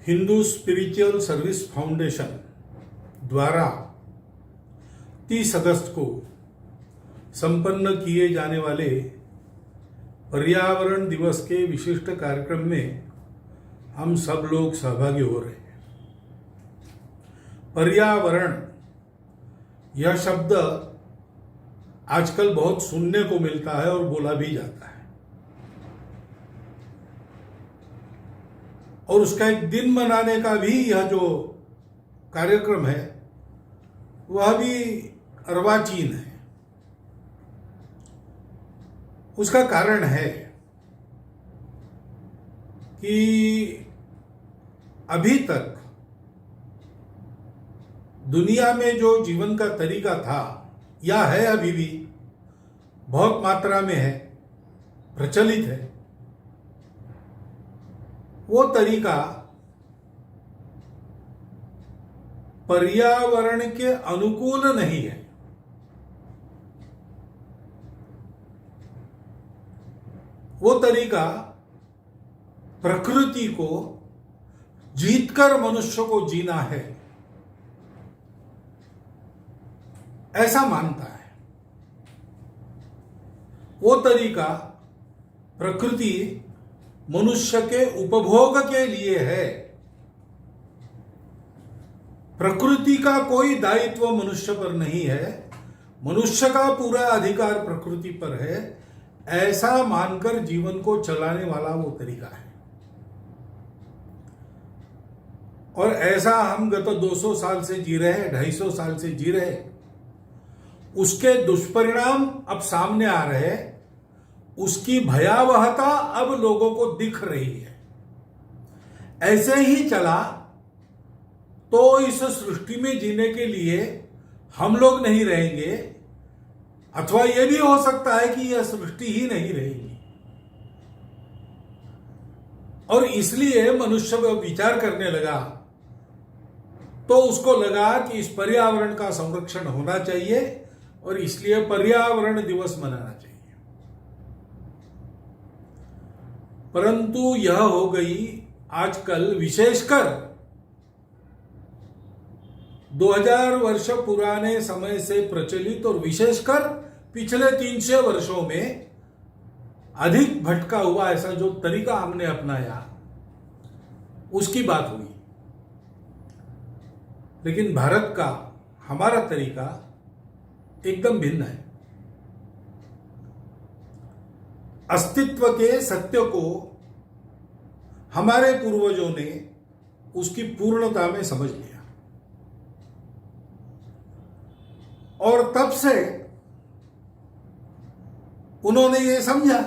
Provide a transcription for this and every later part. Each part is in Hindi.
हिंदू स्पिरिचुअल सर्विस फाउंडेशन द्वारा 30 अगस्त को संपन्न किए जाने वाले पर्यावरण दिवस के विशिष्ट कार्यक्रम में हम सब लोग सहभागी हो रहे हैं। पर्यावरण यह शब्द आजकल बहुत सुनने को मिलता है और बोला भी जाता है, और उसका एक दिन मनाने का भी यह जो कार्यक्रम है वह भी अर्वाचीन है। उसका कारण है कि अभी तक दुनिया में जो जीवन का तरीका था या है, अभी भी बहुत मात्रा में है, प्रचलित है, वो तरीका पर्यावरण के अनुकूल नहीं है। वो तरीका प्रकृति को जीतकर मनुष्य को जीना है, ऐसा मानता है। वो तरीका प्रकृति मनुष्य के उपभोग के लिए है। प्रकृति का कोई दायित्व मनुष्य पर नहीं है, मनुष्य का पूरा अधिकार प्रकृति पर है, ऐसा मानकर जीवन को चलाने वाला वो तरीका है। और ऐसा हम गत 200 साल से जी रहे हैं, 250 साल से जी रहे हैं। उसके दुष्परिणाम अब सामने आ रहे हैं, उसकी भयावहता अब लोगों को दिख रही है। ऐसे ही चला तो इस सृष्टि में जीने के लिए हम लोग नहीं रहेंगे, अथवा यह भी हो सकता है कि यह सृष्टि ही नहीं रहेगी। और इसलिए मनुष्य विचार करने लगा, तो उसको लगा कि इस पर्यावरण का संरक्षण होना चाहिए और इसलिए पर्यावरण दिवस मनाना चाहिए। परंतु यह हो गई आजकल, विशेषकर 2000 वर्ष पुराने समय से प्रचलित और विशेषकर पिछले 300 वर्षों में अधिक भटका हुआ ऐसा जो तरीका हमने अपनाया, उसकी बात हुई। लेकिन भारत का हमारा तरीका एकदम भिन्न है। अस्तित्व के सत्य को हमारे पूर्वजों ने उसकी पूर्णता में समझ लिया, और तब से उन्होंने ये समझा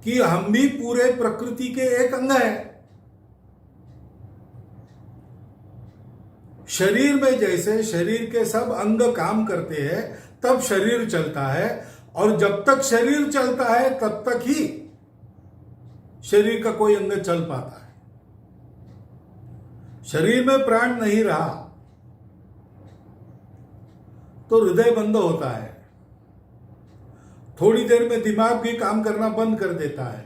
कि हम भी पूरे प्रकृति के एक अंग हैं। शरीर में जैसे शरीर के सब अंग काम करते हैं, तब शरीर चलता है, और जब तक शरीर चलता है तब तक ही शरीर का कोई अंग चल पाता है। शरीर में प्राण नहीं रहा तो हृदय बंद होता है, थोड़ी देर में दिमाग भी काम करना बंद कर देता है,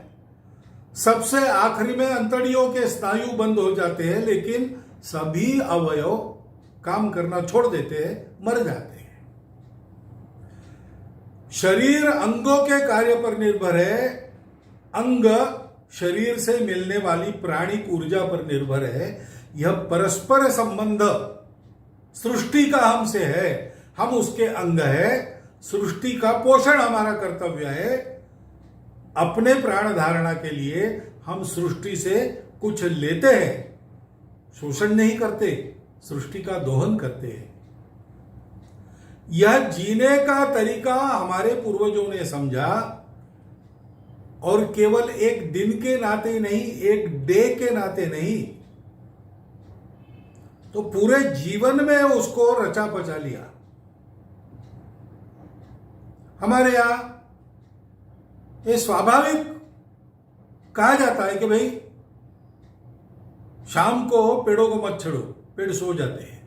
सबसे आखिरी में अंतड़ियों के स्नायु बंद हो जाते हैं, लेकिन सभी अवयव काम करना छोड़ देते हैं, मर जाते हैं। शरीर अंगों के कार्य पर निर्भर है, अंग शरीर से मिलने वाली प्राणिक ऊर्जा पर निर्भर है। यह परस्पर संबंध सृष्टि का हमसे है, हम उसके अंग है। सृष्टि का पोषण हमारा कर्तव्य है। अपने प्राण धारणा के लिए हम सृष्टि से कुछ लेते हैं, शोषण नहीं करते, सृष्टि का दोहन करते हैं। यह जीने का तरीका हमारे पूर्वजों ने समझा, और केवल एक दिन के नाते नहीं, एक डे के नाते नहीं, तो पूरे जीवन में उसको रचा पचा लिया। हमारे यहां ये स्वाभाविक कहा जाता है कि भाई शाम को पेड़ों को मत छेड़ो, पेड़ सो जाते हैं।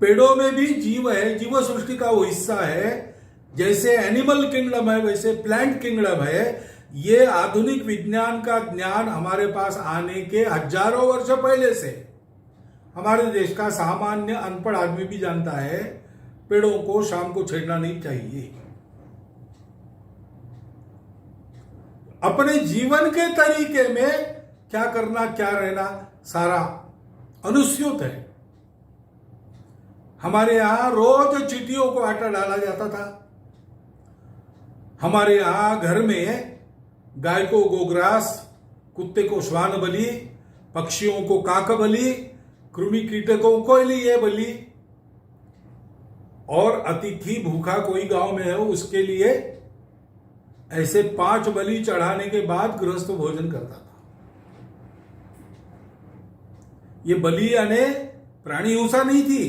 पेड़ों में भी जीव है, जीव सृष्टि का वो हिस्सा है। जैसे एनिमल किंगडम है वैसे प्लांट किंगडम है। ये आधुनिक विज्ञान का ज्ञान हमारे पास आने के हजारों वर्ष पहले से हमारे देश का सामान्य अनपढ़ आदमी भी जानता है, पेड़ों को शाम को छेड़ना नहीं चाहिए। अपने जीवन के तरीके में क्या करना क्या रहना सारा अनुस्यूत है। हमारे यहां रोज चींटियों को आटा डाला जाता था। हमारे यहां घर में गाय को गोग्रास, कुत्ते को श्वान बलि, पक्षियों को काक बलि, कृमि कीटकों को लिए बलि, और अतिथि भूखा कोई गांव में है उसके लिए ऐसे 5 बलि चढ़ाने के बाद गृहस्थ भोजन करता था। ये बलि यानी प्राणी हिंसा नहीं थी,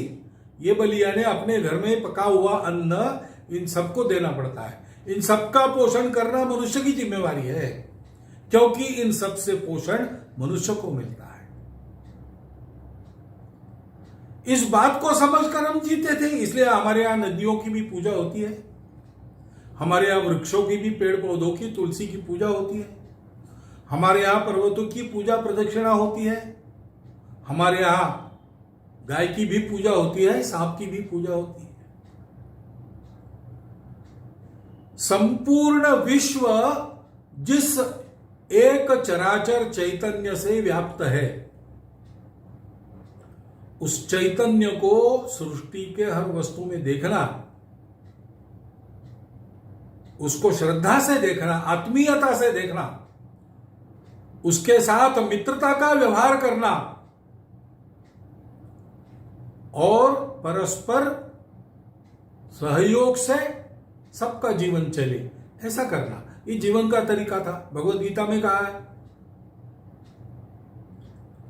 ये बलि यानी अपने घर में पका हुआ अन्न इन सबको देना पड़ता है। इन सबका पोषण करना मनुष्य की जिम्मेवारी है, क्योंकि इन सब से पोषण मनुष्य को मिलता है। इस बात को समझकर हम जीते थे, इसलिए हमारे यहां नदियों की भी पूजा होती है, हमारे यहां वृक्षों की भी, पेड़ पौधों की, तुलसी की पूजा होती है, हमारे यहां पर्वतों की पूजा प्रदक्षिणा होती है, हमारे यहां गाय की भी पूजा होती है, सांप की भी पूजा होती है। संपूर्ण विश्व जिस एक चराचर चैतन्य से व्याप्त है, उस चैतन्य को सृष्टि के हर वस्तु में देखना, उसको श्रद्धा से देखना, आत्मीयता से देखना, उसके साथ मित्रता का व्यवहार करना और परस्पर सहयोग से सबका जीवन चले, ऐसा करना, ये जीवन का तरीका था। भगवद गीता में कहा है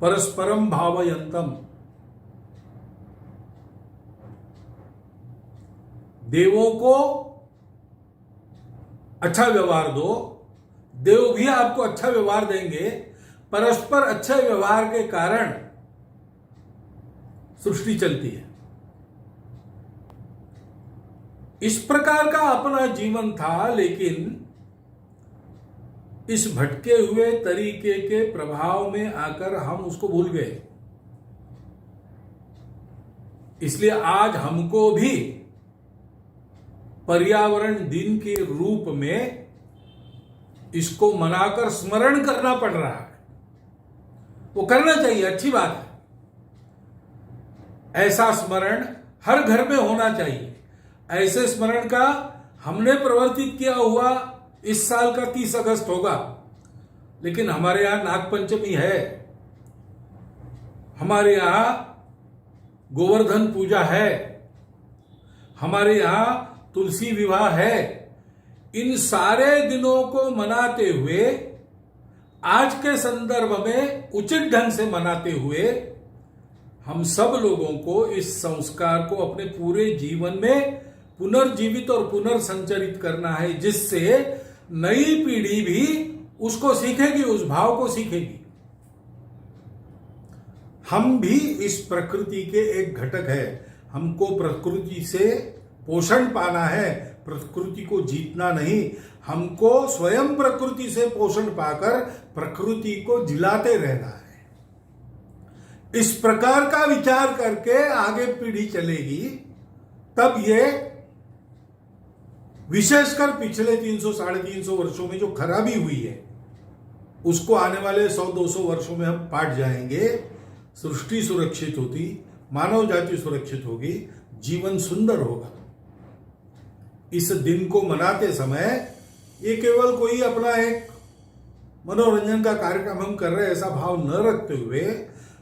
परस्परम भावयंतम, देवों को अच्छा व्यवहार दो, देव भी आपको अच्छा व्यवहार देंगे। परस्पर अच्छे व्यवहार के कारण सृष्टि चलती है। इस प्रकार का अपना जीवन था, लेकिन इस भटके हुए तरीके के प्रभाव में आकर हम उसको भूल गए। इसलिए आज हमको भी पर्यावरण दिन के रूप में इसको मनाकर स्मरण करना पड़ रहा है। वो करना चाहिए, अच्छी बात है। ऐसा स्मरण हर घर में होना चाहिए। ऐसे स्मरण का हमने प्रवर्तित किया हुआ इस साल का 30 अगस्त होगा, लेकिन हमारे यहां नागपंचमी है, हमारे यहां गोवर्धन पूजा है, हमारे यहां तुलसी विवाह है। इन सारे दिनों को मनाते हुए, आज के संदर्भ में उचित ढंग से मनाते हुए, हम सब लोगों को इस संस्कार को अपने पूरे जीवन में पुनर्जीवित और पुनर्संचरित करना है, जिससे नई पीढ़ी भी उसको सीखेगी, उस भाव को सीखेगी। हम भी इस प्रकृति के एक घटक है। हमको प्रकृति से पोषण पाना है, प्रकृति को जीतना नहीं। हमको स्वयं प्रकृति से पोषण पाकर प्रकृति को जिलाते रहना है। इस प्रकार का विचार करके आगे पीढ़ी चलेगी, तब ये विशेषकर पिछले 300-350 वर्षों में जो खराबी हुई है, उसको आने वाले 100-200 वर्षों में हम पाट जाएंगे। सृष्टि सुरक्षित होती, मानव जाति सुरक्षित होगी, जीवन सुंदर होगा। इस दिन को मनाते समय ये केवल कोई अपना एक मनोरंजन का कार्यक्रम हम कर रहे हैं ऐसा भाव न रखते हुए,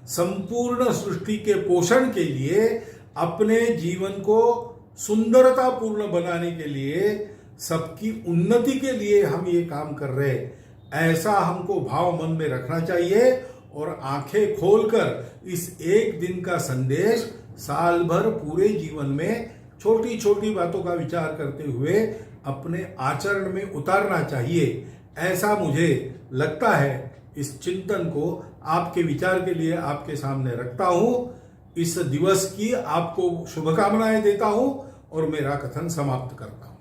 संपूर्ण सृष्टि के पोषण के लिए, अपने जीवन को सुंदरता पूर्ण बनाने के लिए, सबकी उन्नति के लिए हम ये काम कर रहे हैं, ऐसा हमको भाव मन में रखना चाहिए। और आंखें खोलकर इस एक दिन का संदेश साल भर पूरे जीवन में छोटी छोटी बातों का विचार करते हुए अपने आचरण में उतारना चाहिए, ऐसा मुझे लगता है। इस चिंतन को आपके विचार के लिए आपके सामने रखता हूं। इस दिवस की आपको शुभकामनाएं देता हूं और मेरा कथन समाप्त करता हूं।